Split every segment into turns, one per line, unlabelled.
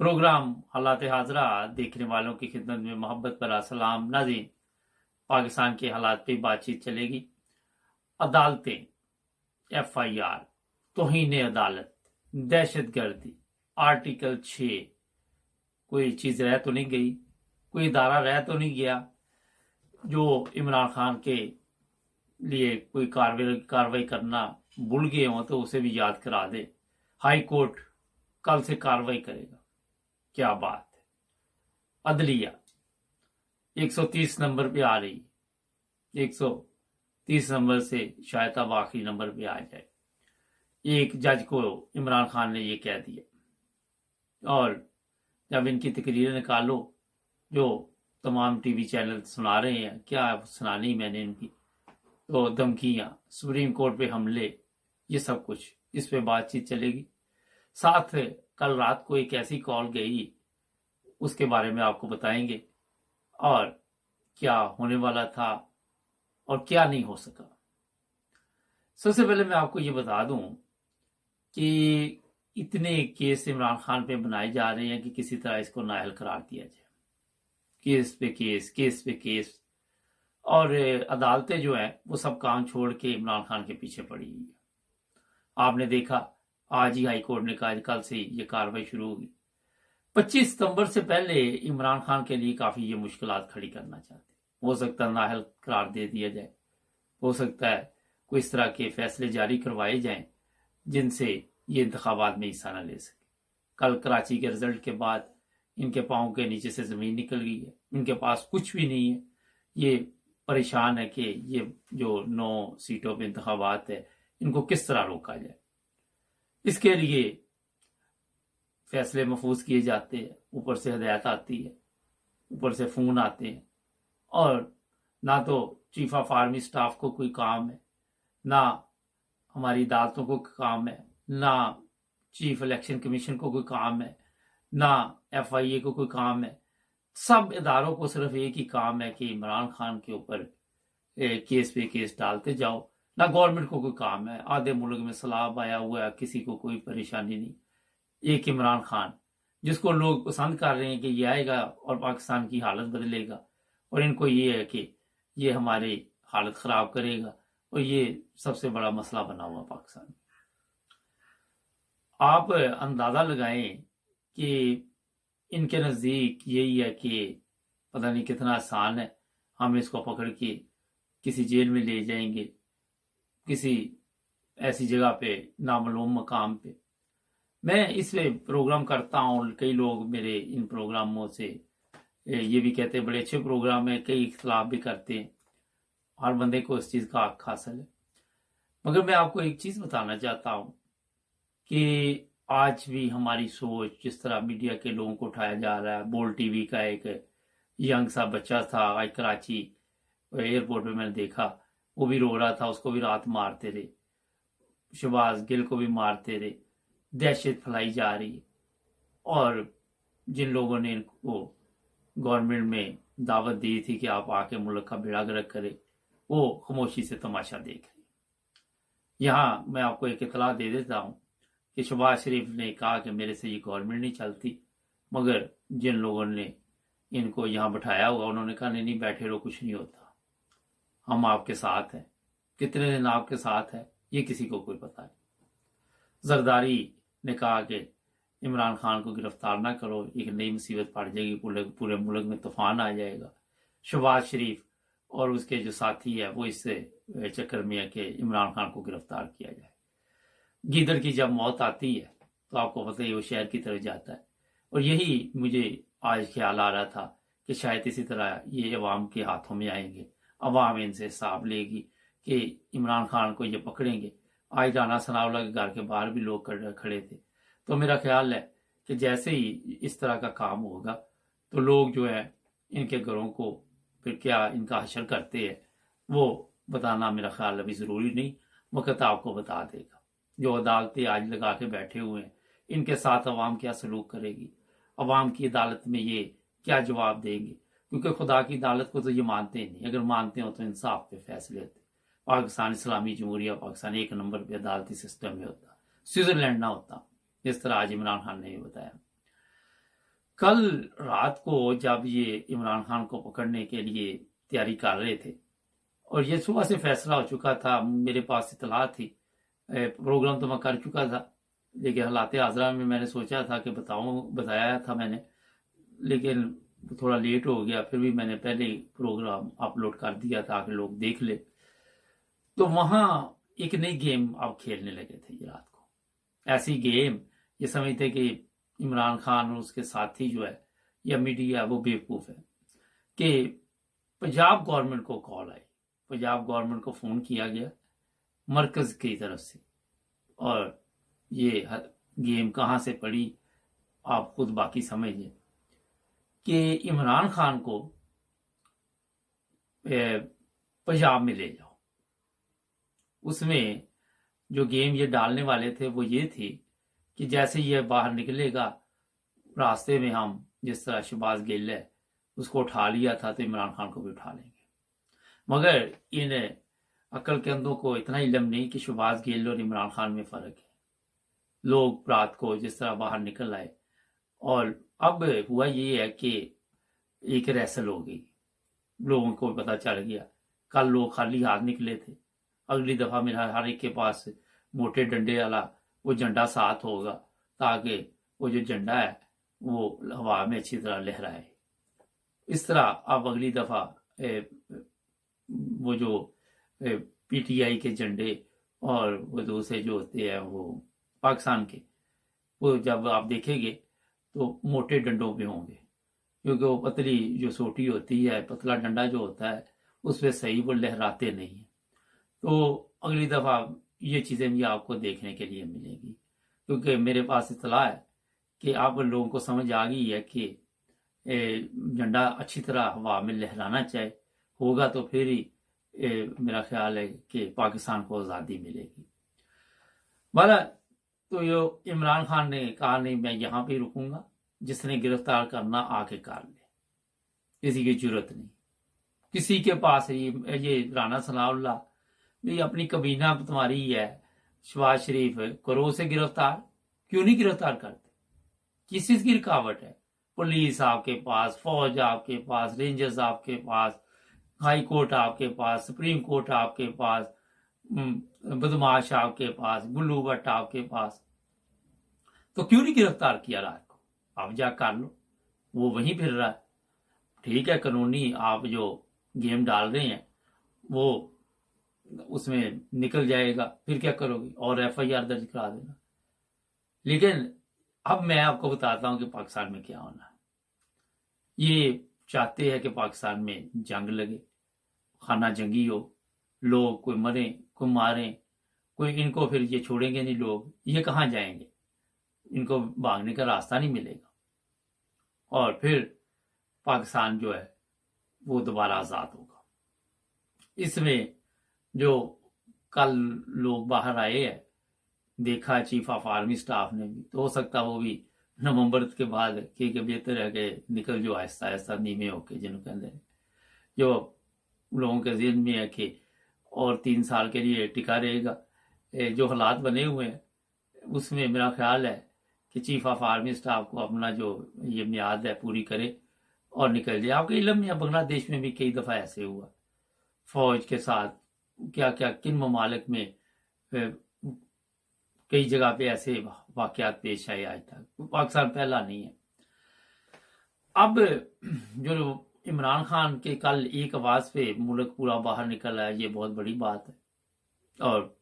Programme हालात हाजरा देखने वालों की खिदमत में मोहब्बत भरा सलाम। नाज़रीन, पाकिस्तान के हालात पे बातचीत चलेगी। अदालतें, FIR, तौहीन अदालत, दहशतगर्दी, आर्टिकल 6, कोई चीज रह तो नहीं गई, कोई इदारा रह तो नहीं गया जो इमरान खान के लिए कोई कार्रवाई करना भूल गए हों तो उसे भी याद करा दे। हाई कोर्ट कल से कार्रवाई करेगा। क्या बात है। अदलिया 130 नंबर पे आ रही, 130 नंबर से शायद अब आखिरी नंबर पे आ जाए। एक जज को इमरान खान ने ये कह दिया, और जब इनकी तकरीरें निकालो जो तमाम टीवी चैनल सुना रहे हैं, क्या सुनानी मैंने इनकी, तो धमकियां, सुप्रीम कोर्ट पे हमले, ये सब कुछ इस पे बातचीत चलेगी। साथ कल रात को एक ऐसी कॉल गई, उसके बारे में आपको बताएंगे, और क्या होने वाला था और क्या नहीं हो सका। सबसे पहले मैं आपको ये बता दूं कि इतने केस इमरान खान पे बनाए जा रहे हैं कि किसी तरह इसको नाअहल करार दिया जाए। केस पे केस, केस पे केस, और अदालतें जो हैं वो सब काम छोड़ के इमरान खान के पीछे पड़ी हुई है। आपने देखा आज ही हाई कोर्ट ने कहा कल से ये कार्रवाई शुरू होगी। 25 सितंबर से पहले इमरान खान के लिए काफी ये मुश्किलात खड़ी करना चाहते। हो सकता है नाअहल करार दे दिया जाए, हो सकता है कोई इस तरह के फैसले जारी करवाए जाएं जिनसे ये इंतखाबात में हिस्सा न ले सके। कल कराची के रिजल्ट के बाद इनके पांव के नीचे से जमीन निकल गई है, इनके पास कुछ भी नहीं है। ये परेशान है कि ये जो 9 सीटों पे इंतखाबात है इनको किस तरह रोका जाए। इसके लिए फैसले महफूज किए जाते हैं, ऊपर से हदायत आती है, ऊपर से फोन आते हैं, और ना तो चीफ ऑफ आर्मी स्टाफ को कोई काम है, ना हमारी अदालतों को काम है, ना चीफ इलेक्शन कमीशन को कोई काम है, ना FIA को कोई काम है। सब इदारों को सिर्फ एक ही काम है कि इमरान खान के ऊपर केस पे केस डालते जाओ। ना गवर्नमेंट को कोई काम है, आधे मुल्क में सैलाब आया हुआ है, किसी को कोई परेशानी नहीं। एक इमरान खान जिसको लोग पसंद कर रहे हैं कि ये आएगा और पाकिस्तान की हालत बदलेगा, और इनको ये है कि ये हमारी हालत खराब करेगा, और ये सबसे बड़ा मसला बना हुआ पाकिस्तान। आप अंदाजा लगाएं कि इनके नजदीक यही है कि पता नहीं कितना आसान है, हम इसको पकड़ के किसी जेल में ले जाएंगे, किसी ऐसी जगह पे नामालूम मकाम पे। मैं इस पे प्रोग्राम करता हूँ, कई लोग मेरे इन प्रोग्रामों से ये भी कहते हैं बड़े अच्छे प्रोग्राम है, कई इख्तलाफ भी करते हैं, हर बंदे को इस चीज का हक हासिल है। मगर मैं आपको एक चीज बताना चाहता हूँ कि आज भी हमारी सोच, जिस तरह मीडिया के लोगों को उठाया जा रहा है, बोल टीवी का एक यंग सा बच्चा था आज कराची एयरपोर्ट पे, मैंने देखा, वो भी रो रहा था, उसको भी रात मारते रहे, शहबाज गिल को भी मारते रहे, दहशत फैलाई जा रही है। और जिन लोगों ने इनको गवर्नमेंट में दावत दी थी कि आप आके मुल्क का बेड़ा गर्क करें, वो खामोशी से तमाशा देख रहे। यहाँ मैं आपको एक इतला दे देता हूँ कि शहबाज शरीफ ने कहा कि मेरे से ये गवर्नमेंट नहीं चलती, मगर जिन लोगों ने इनको यहाँ बैठाया हुआ उन्होंने कहा नहीं नहीं बैठे रहो, कुछ नहीं होता, हम आपके साथ हैं। कितने दिन आपके साथ है ये किसी को कोई पता नहीं। जरदारी ने कहा कि इमरान खान को गिरफ्तार ना करो, एक नई मुसीबत पड़ जाएगी, पूरे मुल्क में तूफान आ जाएगा। शहबाज शरीफ और उसके जो साथी है वो इस चक्कर में है कि इमरान खान को गिरफ्तार किया जाए। गीदड़ की जब मौत आती है तो आपको पता ही वो शहर की तरफ जाता है, और यही मुझे आज ख्याल आ रहा था कि शायद इसी तरह ये अवाम के हाथों में आएंगे, अवाम इनसे हिसाब लेगी कि इमरान खान को ये पकड़ेंगे। आज राना सनाउल्लाह के घर के बाहर भी लोग खड़े थे, तो मेरा ख्याल है कि जैसे ही इस तरह का काम होगा तो लोग जो है इनके घरों को फिर क्या इनका हशर करते हैं वो बताना मेरा ख्याल अभी जरूरी नहीं, वक्त आपको बता देगा। जो अदालतें आज लगा के बैठे हुए हैं इनके साथ अवाम क्या सलूक करेगी, अवाम की अदालत में ये क्या जवाब देंगे, क्योंकि खुदा की अदालत को तो ये मानते नहीं। अगर मानते हो तो इंसाफ पे फैसले होते। पाकिस्तान इस्लामी जमहूरिया पाकिस्तान एक नंबर पे अदालती सिस्टम में होता, स्विट्जरलैंड ना होता, जिस तरह आज इमरान खान ने बताया। कल रात को जब ये इमरान खान को पकड़ने के लिए तैयारी कर रहे थे और ये सुबह से फैसला हो चुका था, मेरे पास इतला थी, प्रोग्राम तो मैं कर चुका था, लेकिन हालात हाजरा में मैंने सोचा था कि बताया था मैंने, लेकिन थोड़ा लेट हो गया, फिर भी मैंने पहले ही प्रोग्राम अपलोड कर दिया ताकि लोग देख ले। तो वहां एक नई गेम अब खेलने लगे थे ये रात को, ऐसी गेम ये समझते कि इमरान खान और उसके साथी जो है या मीडिया वो बेवकूफ है कि पंजाब गवर्नमेंट को कॉल आई, पंजाब गवर्नमेंट को फोन किया गया मरकज की तरफ से, और ये गेम कहां से पड़ी आप खुद बाकी समझिए कि इमरान खान को पंजाब में ले जाओ। उसमें जो गेम ये डालने वाले थे वो ये थी कि जैसे ये बाहर निकलेगा रास्ते में हम जिस तरह शहबाज गिल है उसको उठा लिया था तो इमरान खान को भी उठा लेंगे। मगर इन अक्ल के अंधों को इतना इल्म नहीं कि शहबाज गिल और इमरान खान में फर्क है। लोग रात को जिस तरह बाहर निकल आए और अब हुआ ये है कि एक रेसल हो गई, लोगों को पता चल गया। कल लोग खाली हाथ निकले थे, अगली दफा मेरा हर एक के पास मोटे डंडे वाला वो झंडा साथ होगा ताकि वो जो झंडा है वो हवा में अच्छी तरह लहराए। इस तरह अब अगली दफा वो जो पीटीआई के झंडे और वो दूसरे जो होते हैं वो पाकिस्तान के, वो जब आप देखेंगे तो मोटे डंडों पे होंगे, क्योंकि वो पतली जो सोटी होती है, पतला डंडा जो होता है उस पर सही वो लहराते नहीं। तो अगली दफा ये चीजें भी आपको देखने के लिए मिलेगी, क्योंकि मेरे पास इतला है कि आप लोगों को समझ आ गई है कि झंडा अच्छी तरह हवा में लहराना चाहिए, होगा तो फिर ही मेरा ख्याल है कि पाकिस्तान को आज़ादी मिलेगी। बहरहाल तो ये इमरान खान ने कहा नहीं मैं यहां पे रुकूंगा, जिसने गिरफ्तार करना आके कर ले, किसी की जरूरत नहीं। किसी के पास ये राना सनाउल्लाह भी अपनी कबीना तुम्हारी है, शहबाज शरीफ करो से गिरफ्तार, क्यों नहीं गिरफ्तार करते? किस चीज की रुकावट है? पुलिस आपके पास, फौज आपके पास, रेंजर्स आपके पास, हाई कोर्ट आपके पास, सुप्रीम कोर्ट आपके पास, बदमाश आपके पास, गुल्लू भट्ट आपके पास, तो क्यों नहीं गिरफ्तार किया रात को? आप जा कर लो, वो वहीं फिर रहा है। ठीक है, कानूनी आप जो गेम डाल रहे हैं वो उसमें निकल जाएगा, फिर क्या करोगे? और एफआईआर दर्ज करा देना। लेकिन अब मैं आपको बताता हूं कि पाकिस्तान में क्या होना है। ये चाहते हैं कि पाकिस्तान में जंग लगे, खाना जंगी हो, लोग कोई मरे कोई मारे, कोई इनको फिर ये छोड़ेंगे नहीं लोग, ये कहां जाएंगे? इनको भागने का रास्ता नहीं मिलेगा और फिर पाकिस्तान जो है वो दोबारा आजाद होगा। इसमें जो कल लोग बाहर आए हैं, देखा चीफ ऑफ आर्मी स्टाफ ने भी, तो हो सकता वो भी नवंबर के बाद कि बेहतर है कि निकल जो आहिस्ता आहिस्ता नीमे होके, जिन्होंने कहते हैं जो लोगों के जहन में है कि और 3 साल के लिए टिका रहेगा। जो हालात बने हुए हैं उसमें मेरा ख्याल है कि चीफ ऑफ आर्मी स्टाफ को अपना जो ये मियाद है पूरी करे और निकल जाए। आपके इलम में बांग्लादेश में भी कई दफा ऐसे हुआ, फौज के साथ क्या क्या किन ममालिक में कई जगह पे ऐसे वाकयात पेश आए, आज तक पाकिस्तान पहला नहीं है। अब जो इमरान खान के कल एक आवाज पे मुल्क पूरा बाहर निकल आया, ये बहुत बड़ी बात है। और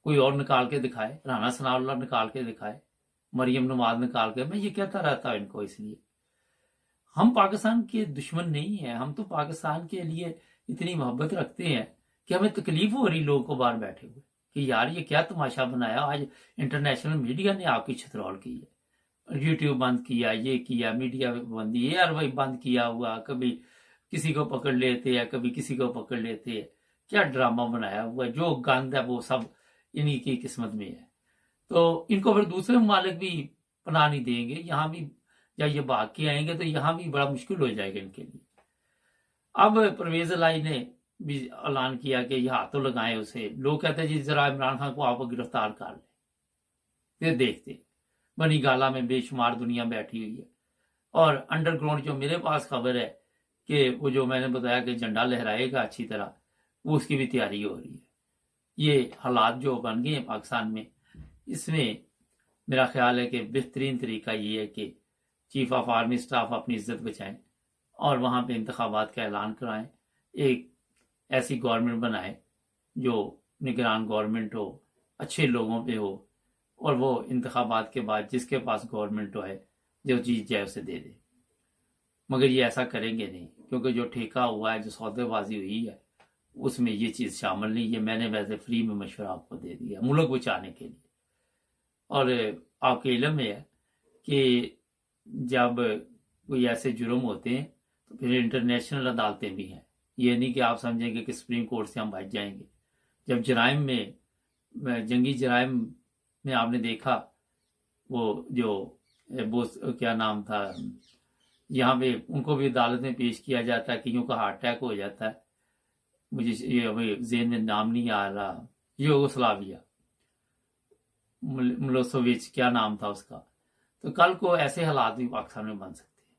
कोई और निकाल के दिखाए, राना सनाउल्लाह निकाल के दिखाए, मरियम नवाज निकाल के, मैं ये कहता रहता हूं इनको। इसलिए हम पाकिस्तान के दुश्मन नहीं है, हम तो पाकिस्तान के लिए इतनी मोहब्बत रखते हैं कि हमें तकलीफ हो रही लोगों को बाहर बैठे हुए कि यार ये क्या तमाशा बनाया, आज इंटरनेशनल मीडिया ने आपकी छतरौल की है, यूट्यूब बंद किया, ये किया, मीडिया बंद, ये यार भाई बंद किया हुआ, कभी किसी को पकड़ लेते हैं, कभी किसी को पकड़ लेते हैं, क्या ड्रामा बनाया हुआ, जो गंद है वो सब इन्हीं की किस्मत में है। तो इनको फिर दूसरे ममालिक भी पनाह नहीं देंगे, यहाँ भी जब ये भाग के आएंगे तो यहाँ भी बड़ा मुश्किल हो जाएगा इनके लिए। अब परवेज लाई ने भी ऐलान किया कि ये हाथों लगाए उसे। लोग कहते हैं जी जरा इमरान खान को आप गिरफ्तार कर ले, फिर देखते। बनी गाला में बेशुमार दुनिया बैठी हुई है اور انڈر گراؤنڈ جو میرے پاس خبر ہے کہ وہ جو میں نے بتایا کہ جھنڈا لہرائے گا اچھی طرح، وہ اس کی بھی تیاری ہو رہی ہے۔ یہ حالات جو بن گئے ہیں پاکستان میں، اس میں میرا خیال ہے کہ بہترین طریقہ یہ ہے کہ چیف آف آرمی سٹاف اپنی عزت بچائیں اور وہاں پہ انتخابات کا اعلان کرائیں، ایک ایسی گورنمنٹ بنائیں جو نگران گورنمنٹ ہو، اچھے لوگوں پہ ہو، اور وہ انتخابات کے بعد جس کے پاس گورنمنٹ ہے جو جیت جائے اسے دے دے۔ مگر یہ ایسا کریں گے نہیں، کیونکہ جو ٹھیکہ ہوا ہے، جو سودے بازی ہوئی ہے، اس میں یہ چیز شامل نہیں۔ یہ میں نے ویسے فری میں مشورہ آپ کو دے دیا ملک بچانے کے لیے۔ اور آپ کے علم میں ہے کہ جب کوئی ایسے جرم ہوتے ہیں تو پھر انٹرنیشنل عدالتیں بھی ہیں۔ یہ نہیں کہ آپ سمجھیں گے کہ سپریم کورٹ سے ہم بچ جائیں گے۔ جب جرائم میں جنگی جرائم میں آپ نے دیکھا وہ جو کیا نام تھا، یہاں پہ ان کو بھی عدالت میں پیش کیا جاتا ہے، کئیوں کا ہارٹ اٹیک ہو جاتا ہے، مجھے یہ ابھی ذہن میں نام نہیں آ رہا، یوگوسلاویہ، ملوسووچ کیا نام تھا اس کا۔ تو کل کو ایسے حالات بھی پاکستان میں بن سکتے ہیں۔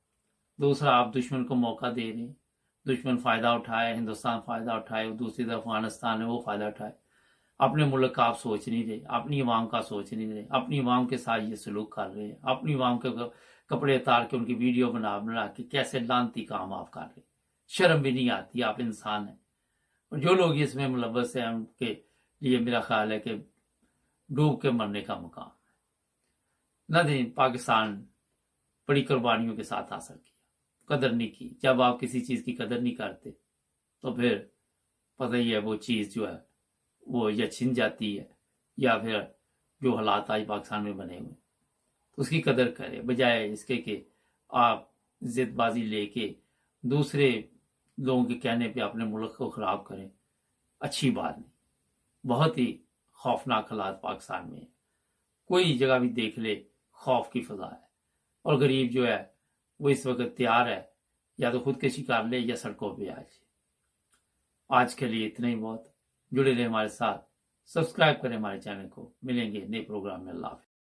دوسرا، آپ دشمن کو موقع دے رہے ہیں، دشمن فائدہ اٹھائے، ہندوستان فائدہ اٹھائے، دوسری طرف افغانستان ہے وہ فائدہ اٹھائے۔ اپنے ملک کا آپ سوچ نہیں رہے، اپنی عوام کا سوچ نہیں رہے، اپنی عوام کے ساتھ یہ سلوک کر رہے ہیں، اپنی عوام کے کپڑے اتار کے ان کی ویڈیو بنا کے کیسے لانتی کام آپ کر رہے ہیں۔ شرم بھی نہیں آتی، آپ انسان ہیں۔ اور جو لوگ اس میں ملوث ہیں ان کے لیے میرا خیال ہے کہ ڈوب کے مرنے کا مقام ہے۔ ناظرین، پاکستان بڑی قربانیوں کے ساتھ حاصل کیا، قدر نہیں کی۔ جب آپ کسی چیز کی قدر نہیں کرتے تو پھر پتہ ہی ہے وہ چیز جو ہے وہ یا چھن جاتی ہے، یا پھر جو حالات آج پاکستان میں بنے ہوئے تو اس کی قدر کرے، بجائے اس کے کہ آپ ضد بازی لے کے دوسرے لوگوں کے کہنے پہ اپنے ملک کو خراب کریں۔ اچھی بات نہیں۔ بہت ہی خوفناک حالات پاکستان میں ہیں، کوئی جگہ بھی دیکھ لے خوف کی فضا ہے، اور غریب جو ہے وہ اس وقت تیار ہے یا تو خودکشی کر لے یا سڑکوں پہ آ جائے۔ آج کے لیے اتنا ہی بہت۔ جڑے رہے ہمارے ساتھ، سبسکرائب کریں ہمارے چینل کو۔ ملیں گے نئے پروگرام میں۔ اللہ حافظ۔